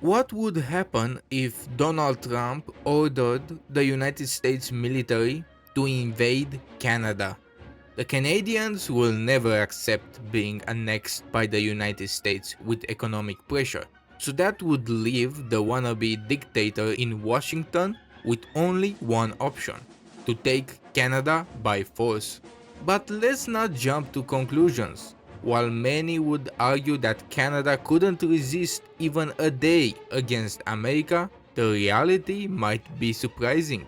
What would happen if Donald Trump ordered the United States military to invade Canada? The Canadians will never accept being annexed by the United States with economic pressure, so that would leave the wannabe dictator in Washington with only one option: to take Canada by force. But let's not jump to conclusions. While many would argue that Canada couldn't resist even a day against America, the reality might be surprising.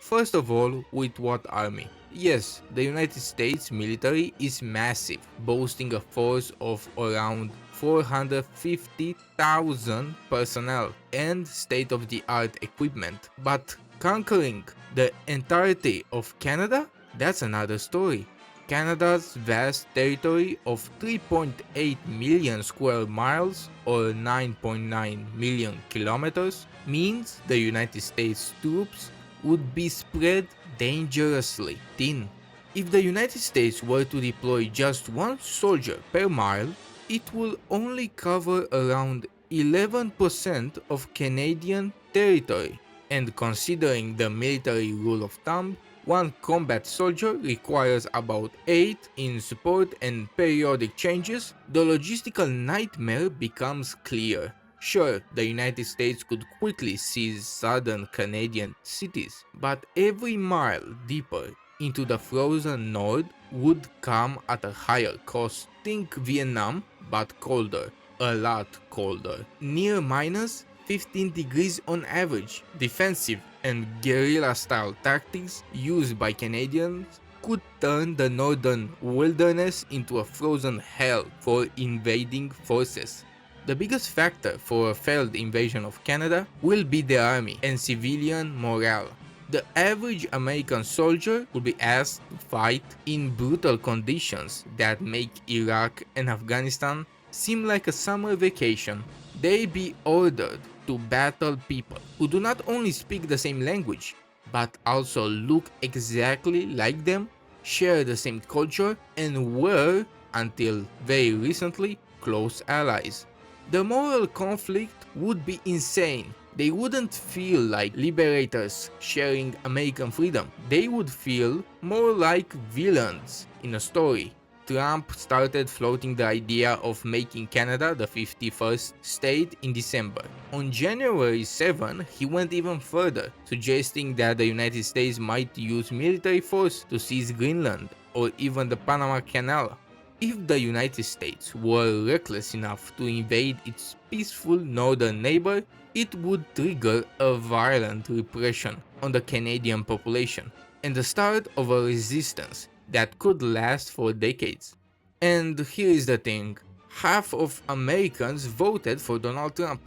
First of all, with what army? Yes, the United States military is massive, boasting a force of around 450,000 personnel and state-of-the-art equipment. But conquering the entirety of Canada? That's another story. Canada's vast territory of 3.8 million square miles or 9.9 million kilometers means the United States troops would be spread dangerously thin. If the United States were to deploy just one soldier per mile, it will only cover around 11% of Canadian territory. And considering the military rule of thumb, one combat soldier requires about 8 in support and periodic changes, the logistical nightmare becomes clear. Sure, the United States could quickly seize southern Canadian cities, but every mile deeper into the frozen north would come at a higher cost. Think Vietnam, but colder, a lot colder, near minus 15 degrees on average. Defensive and guerrilla-style tactics used by Canadians could turn the northern wilderness into a frozen hell for invading forces. The biggest factor for a failed invasion of Canada will be the army and civilian morale. The average American soldier will be asked to fight in brutal conditions that make Iraq and Afghanistan seem like a summer vacation. They be ordered to battle people who do not only speak the same language, but also look exactly like them, share the same culture, and were, until very recently, close allies. The moral conflict would be insane. They wouldn't feel like liberators sharing American freedom. They would feel more like villains in a story. Trump started floating the idea of making Canada the 51st state in December. On January 7, he went even further, suggesting that the United States might use military force to seize Greenland or even the Panama Canal. If the United States were reckless enough to invade its peaceful northern neighbor, it would trigger a violent repression on the Canadian population and the start of a resistance that could last for decades. And here is the thing, half of Americans voted for Donald Trump,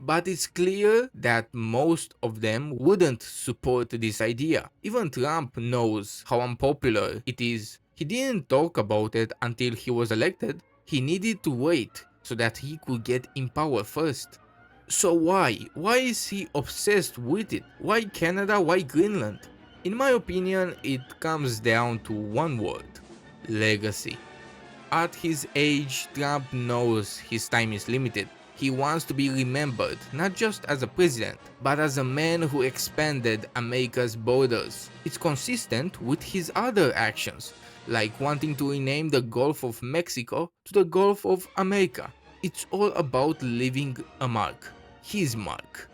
but it's clear that most of them wouldn't support this idea. Even Trump knows how unpopular it is. He didn't talk about it until he was elected. He needed to wait so that he could get in power first. So why? Why is he obsessed with it? Why Canada? Why Greenland? In my opinion, it comes down to one word: legacy. At his age, Trump knows his time is limited. He wants to be remembered not just as a president, but as a man who expanded America's borders. It's consistent with his other actions, like wanting to rename the Gulf of Mexico to the Gulf of America. It's all about leaving a mark, his mark.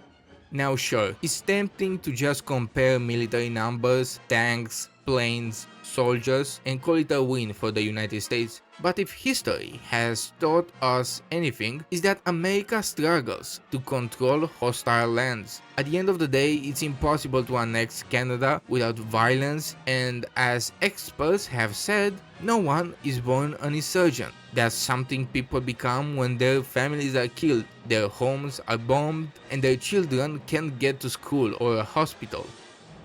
Now sure, it's tempting to just compare military numbers, tanks, planes, soldiers, and call it a win for the United States. But if history has taught us anything, is that America struggles to control hostile lands. At the end of the day, it's impossible to annex Canada without violence, and as experts have said, no one is born an insurgent. That's something people become when their families are killed, their homes are bombed, and their children can't get to school or a hospital.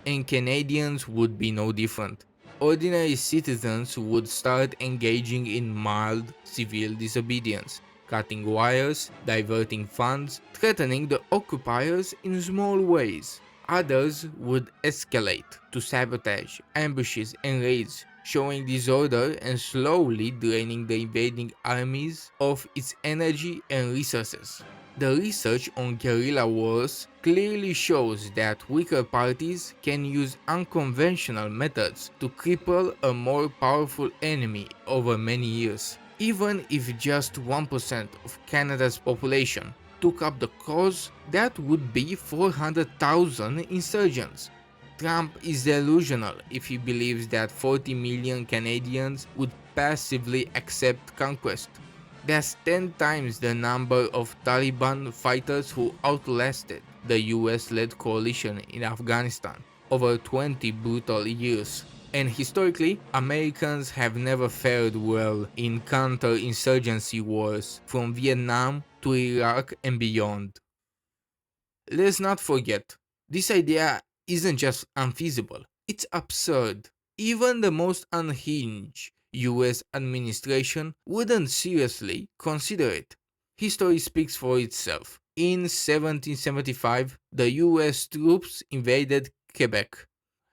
And Canadians would be no different. Ordinary citizens would start engaging in mild civil disobedience, cutting wires, diverting funds, threatening the occupiers in small ways. Others would escalate to sabotage, ambushes and raids, showing disorder and slowly draining the invading armies of its energy and resources. The research on guerrilla wars clearly shows that weaker parties can use unconventional methods to cripple a more powerful enemy over many years. Even if just 1% of Canada's population took up the cause, that would be 400,000 insurgents. Trump is delusional if he believes that 40 million Canadians would passively accept conquest. That's 10 times the number of Taliban fighters who outlasted the US led coalition in Afghanistan over 20 brutal years. And historically, Americans have never fared well in counterinsurgency wars from Vietnam to Iraq and beyond. Let's not forget, this idea isn't just unfeasible, it's absurd. Even the most unhinged US administration wouldn't seriously consider it. History speaks for itself. In 1775, the US troops invaded Quebec,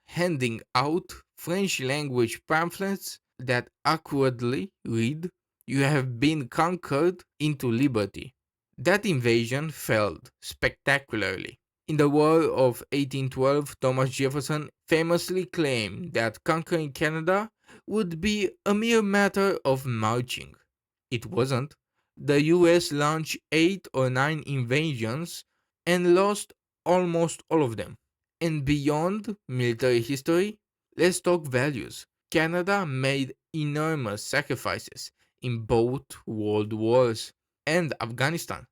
handing out French language pamphlets that accurately read, "You have been conquered into liberty." That invasion failed spectacularly. In the War of 1812, Thomas Jefferson famously claimed that conquering Canada would be a mere matter of marching. It wasn't. The US launched 8 or 9 invasions and lost almost all of them. And beyond military history, let's talk values. Canada made enormous sacrifices in both world wars and Afghanistan.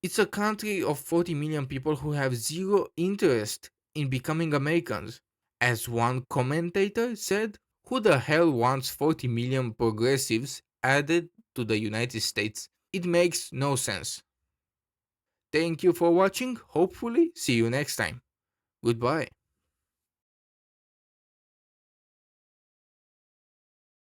It's a country of 40 million people who have zero interest in becoming Americans. As one commentator said, who the hell wants 40 million progressives added to the United States? It makes no sense. Thank you for watching. Hopefully, see you next time. Goodbye.